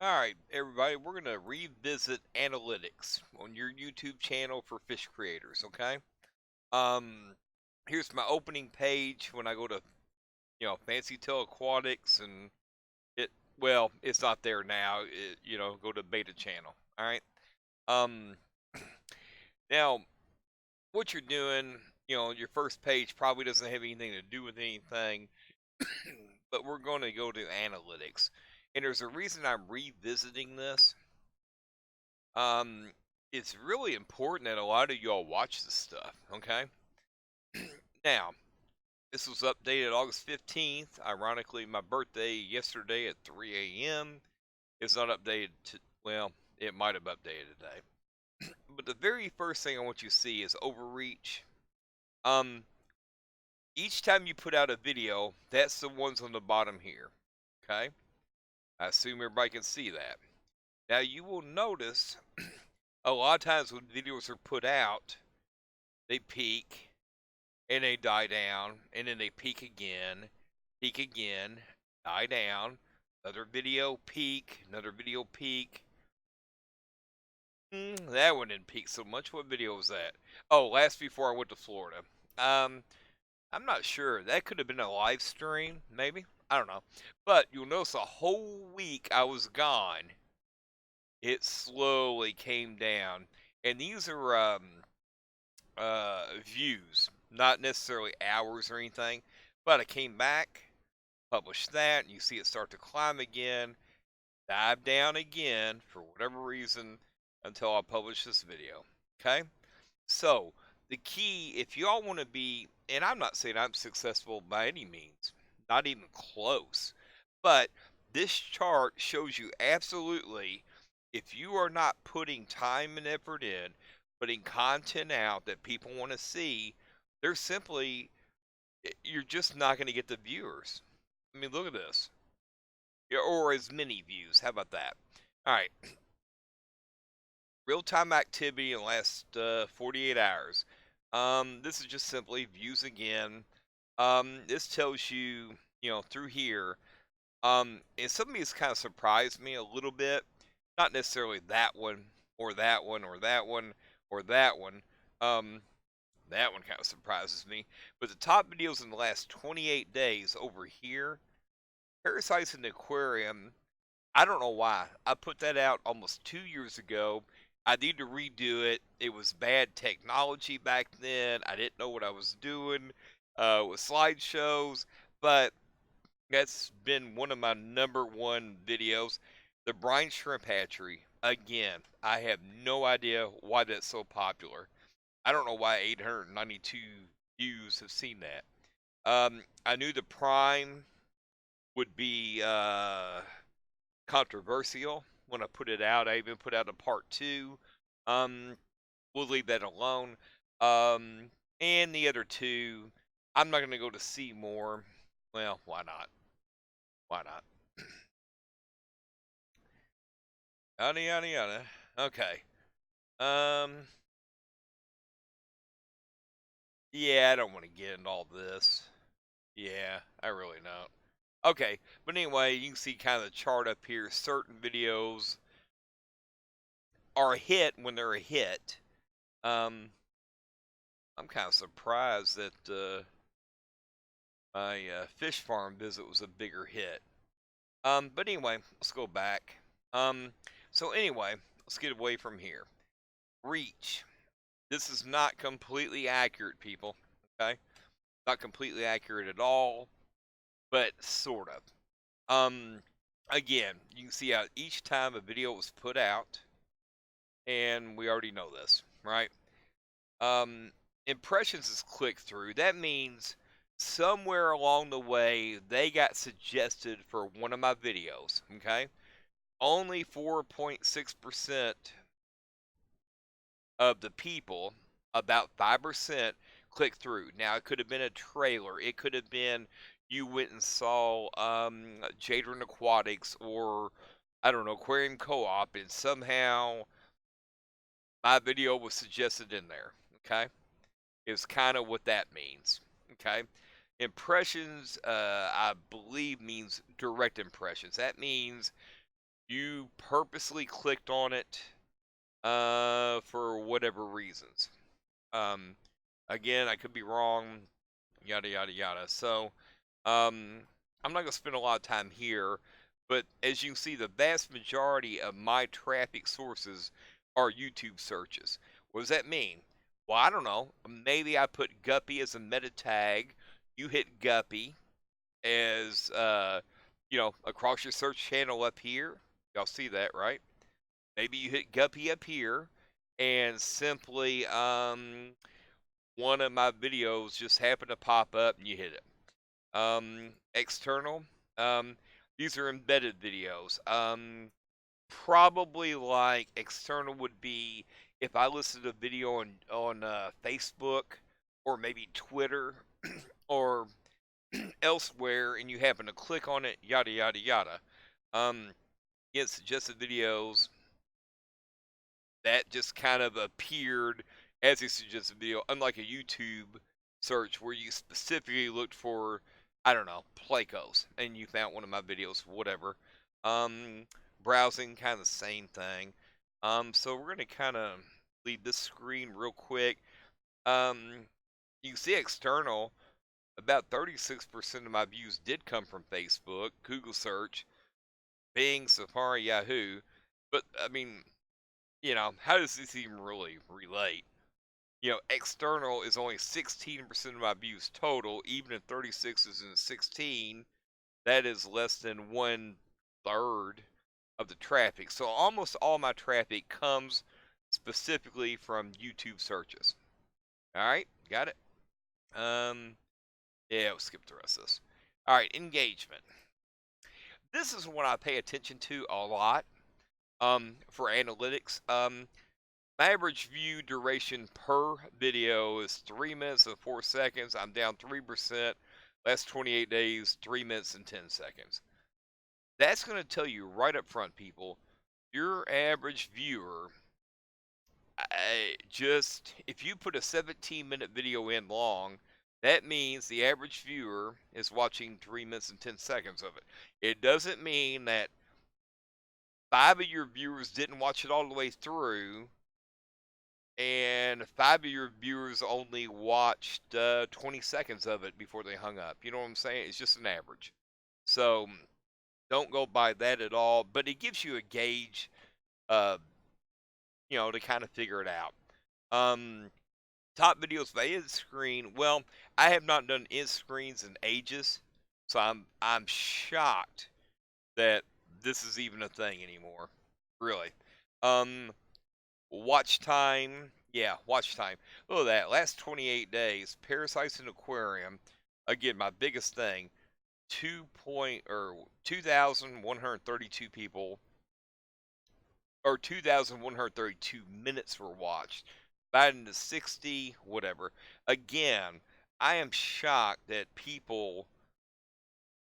Alright, everybody, we're going to revisit analytics on your YouTube channel for fish creators, okay? Um, Here's my opening page when I go to, Fancytailaquatics and it's not there now. Go to beta channel, alright? Um, Now, what you're doing, your first page probably doesn't have anything to do with anything, but we're going to go to analytics. And there's a reason I'm revisiting this. Um, it's really important that a lot of y'all watch this stuff, okay? Now, this was updated August 15th. Ironically, my birthday yesterday at 3 a.m. It's not updated to, well, it might have updated today. But the very first thing I want you to see is overreach. Um, each time you put out a video, that's the ones on the bottom here, okay? I assume everybody can see that. Now, you will notice a lot of times when videos are put out, they peak and they die down, and then they peak again, die down, another video peak, another video peak. That one didn't peak so much. What video was that? Oh, last before I went to Florida. Um, I'm not sure. That could have been a live stream, maybe. I don't know. But you'll notice a whole week I was gone. It slowly came down, and these are views, not necessarily hours or anything. But I came back, published that, and you see it start to climb again, dive down again for whatever reason until I publish this video. Okay? So, the key, if y'all want to be, and I'm not saying I'm successful by any means, not even close, but this chart shows you absolutely if you are not putting time and effort in, putting content out that people want to see, they're simply, you're just not going to get the viewers. I mean, look at this. Yeah, or as many views. How about that? All right. Real time activity in the last 48 hours. This is just simply views again. This tells you, through here. And some of these kind of surprised me a little bit. Not necessarily that one, or that one, or that one, or that one. Um, that one kind of surprises me. But the top videos in the last 28 days over here, Parasites in the Aquarium, I don't know why. I put that out almost 2 years ago. I need to redo it. It was bad technology back then. I didn't know what I was doing with slideshows, but that's been one of my number one videos. The brine shrimp hatchery. Again, I have no idea why that's so popular. I don't know why 892 views have seen that. I knew the prime would be controversial when I put it out. I even put out a part two. Um, we'll leave that alone. And the other two, I'm not going to go to see more. Well, why not? Why not? Yada yada yada. Okay. Um. Yeah, I don't want to get into all this. Yeah, I really don't. Okay, but anyway, you can see kind of the chart up here. Certain videos are a hit when they're a hit. Um, I'm kind of surprised that my fish farm visit was a bigger hit. But anyway, let's go back. So anyway, let's get away from here. Reach. This is not completely accurate, people. Okay, not completely accurate at all, but sort of. Um, Again, you can see how each time a video was put out, and we already know this, right? Um, Impressions is click through. That means somewhere along the way they got suggested for one of my videos. Okay, only 4.6% of the people, about 5%, click through. Now it could have been a trailer. It could have been you went and saw Jadron Aquatics or I don't know Aquarium Co-op, and somehow my video was suggested in there. Okay, is kind of what that means. Okay. Impressions, I believe, means direct impressions. That means You purposely clicked on it for whatever reasons. Um, Again, I could be wrong, yada yada yada. So, um, I'm not gonna spend a lot of time here, but as you can see, the vast majority of my traffic sources are YouTube searches. What does that mean? Well, I don't know. Maybe I put Guppy as a meta tag. You hit Guppy as across your search channel up here. Y'all see that, right? Maybe you hit Guppy up here, and simply one of my videos just happened to pop up and you hit it. External. These are embedded videos. Probably like external would be if I listed a video on Facebook or maybe Twitter or elsewhere, and you happen to click on it, yada yada yada. Um, Get suggested videos that just kind of appeared as a suggested video, unlike a YouTube search where you specifically looked for, I don't know, Playcos, and you found one of my videos, whatever. Um, Browsing, kind of the same thing. So we're gonna kind of leave this screen real quick. Um, you can see external. About 36% of my views did come from Facebook, Google search, Bing, Safari, Yahoo. But I mean, how does this even really relate? External is only 16% of my views total, even if 36 is in 16, that is less than 1/3 of the traffic. So almost all my traffic comes specifically from YouTube searches. All right, got it? Yeah, we'll skip the rest of this. All right, engagement. This is what I pay attention to a lot for analytics. My average view duration per video is 3 minutes and 4 seconds. I'm down 3%. Last 28 days, 3 minutes and 10 seconds. That's going to tell you right up front, people, your average viewer, if you put a 17-minute video in long, that means the average viewer is watching 3 minutes and 10 seconds of it. It doesn't mean that 5 of your viewers didn't watch it all the way through and 5 of your viewers only watched 20 seconds of it before they hung up. You know what I'm saying? It's just an average. So don't go by that at all, but it gives you a gauge, uh, to kind of figure it out. Top videos by end screen. Well, I have not done end screens in ages, so I'm shocked that this is even a thing anymore. Really. Um, Watch time. Yeah, watch time. Look at that. Last 28 days, Parasites in Aquarium. Again, my biggest thing. 2,132 people or 2,132 minutes were watched. Divided into 60, whatever. Again, I am shocked that people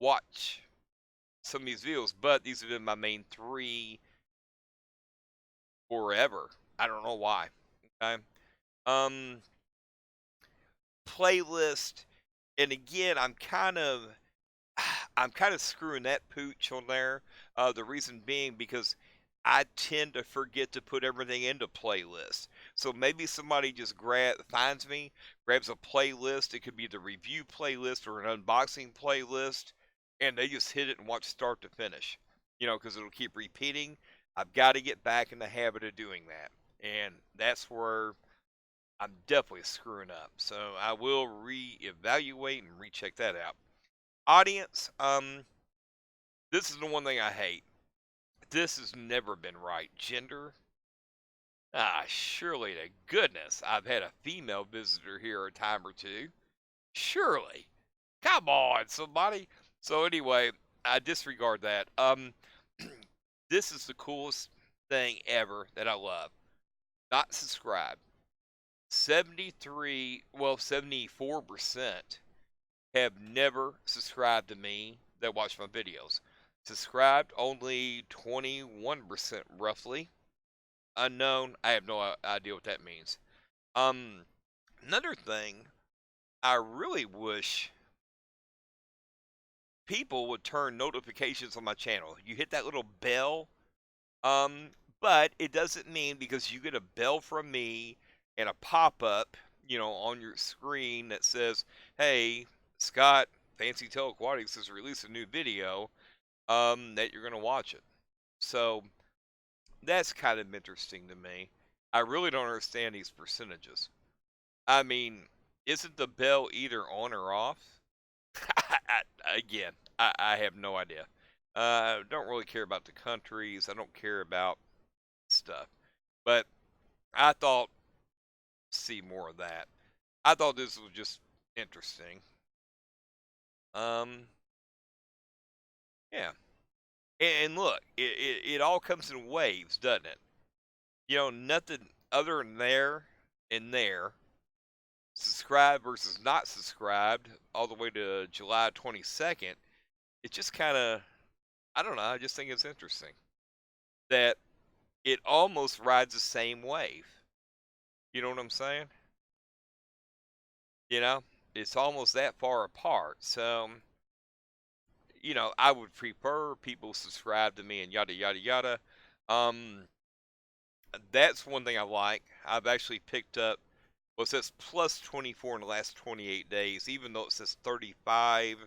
watch some of these videos, but these have been my main three forever. I don't know why. Okay. Um, Playlist, and again, I'm kind of screwing that pooch on there. The reason being because I tend to forget to put everything into playlists. So maybe somebody just finds me, grabs a playlist. It could be the review playlist or an unboxing playlist, and they just hit it and watch start to finish. Because it'll keep repeating. I've got to get back in the habit of doing that, and that's where I'm definitely screwing up. So I will reevaluate and recheck that out. Audience, this is the one thing I hate. This has never been right. Gender. Surely to goodness, I've had a female visitor here a time or two. Surely. Come on, somebody. So anyway, I disregard that. This is the coolest thing ever that I love. Not subscribe. 74% have never subscribed to me that watch my videos. Subscribed only 21% roughly. Unknown, I have no idea what that means. Um, Another thing, I really wish people would turn notifications on my channel. You hit that little bell Um, but it doesn't mean because you get a bell from me and a pop-up, on your screen that says, "Hey, Scott, Fancytailaquatics has released a new video," that you're gonna watch it. So that's kind of interesting to me. I really don't understand these percentages. I mean, isn't the bell either on or off? Again, I have no idea. Don't really care about the countries. I don't care about stuff. But I thought, see more of that. I thought this was just interesting. Um, yeah. And look, it all comes in waves, doesn't it? Nothing other than there and there, subscribed versus not subscribed, all the way to July 22nd. It just kind of, I don't know. I just think it's interesting that it almost rides the same wave. You know what I'm saying? You know, it's almost that far apart. So, I would prefer people subscribe to me and yada yada yada. Um, that's one thing I like. I've actually picked up. Well, it says plus 24 in the last 28 days, even though it says 35.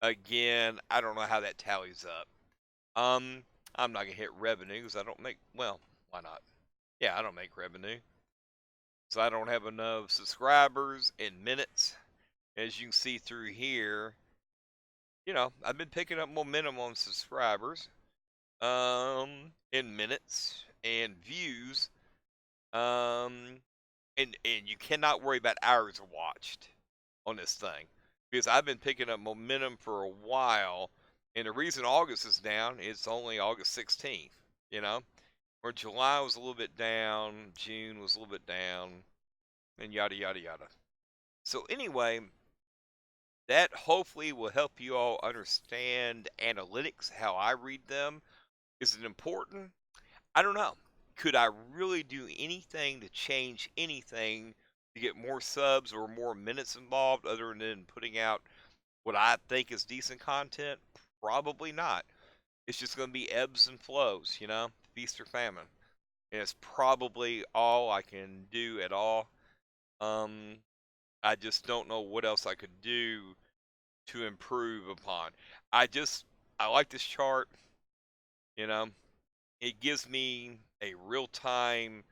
Again, I don't know how that tallies up. Um, I'm not gonna hit revenue because I don't make. Well, why not? Yeah, I don't make revenue, so I don't have enough subscribers and minutes. As you can see through here, I've been picking up momentum on subscribers, in minutes and views, um, and you cannot worry about hours watched on this thing because I've been picking up momentum for a while, and the reason August is down, it's only August 16th, you know, where July was a little bit down, June was a little bit down, and yada yada yada. So anyway, that hopefully will help you all understand analytics, how I read them. Is it important? I don't know. Could I really do anything to change anything to get more subs or more minutes involved other than putting out what I think is decent content? Probably not. It's just going to be ebbs and flows, feast or famine. And it's probably all I can do at all. Um, I just don't know what else I could do to improve upon. I like this chart, you know. It gives me a real time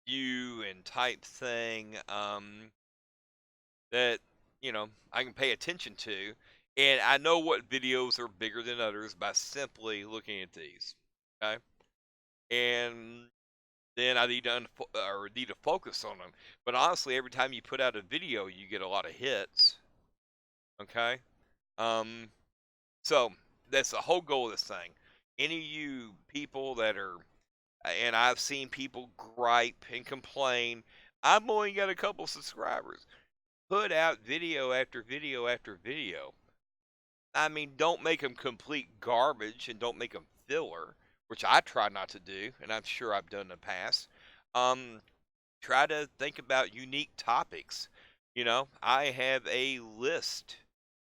view and type thing that I can pay attention to, and I know what videos are bigger than others by simply looking at these. Okay, and then I need to or need to focus on them. But honestly, every time you put out a video, you get a lot of hits. Okay, um, so that's the whole goal of this thing. Any of you people that are, and I've seen people gripe and complain, I've only got a couple subscribers. Put out video after video after video. I mean, don't make them complete garbage and don't make them filler, which I try not to do, and I'm sure I've done in the past. Um, Try to think about unique topics. I have a list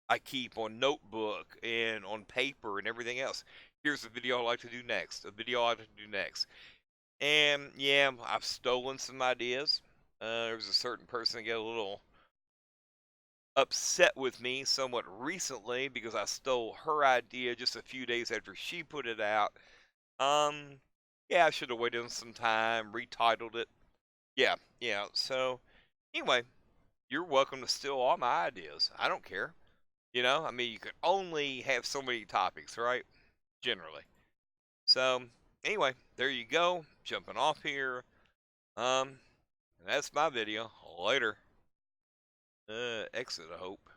I keep on notebook and on paper and everything else. Here's a video I'd like to do next, a video I'd like to do next. And yeah, I've stolen some ideas. There was a certain person that got a little upset with me somewhat recently because I stole her idea just a few days after she put it out. Um, yeah, I should have waited some time, retitled it. Yeah, yeah. So anyway, you're welcome to steal all my ideas. I don't care. I mean, you can only have so many topics, right? Generally. So anyway, there you go. Jumping off here. That's my video. Later. Exit, I hope.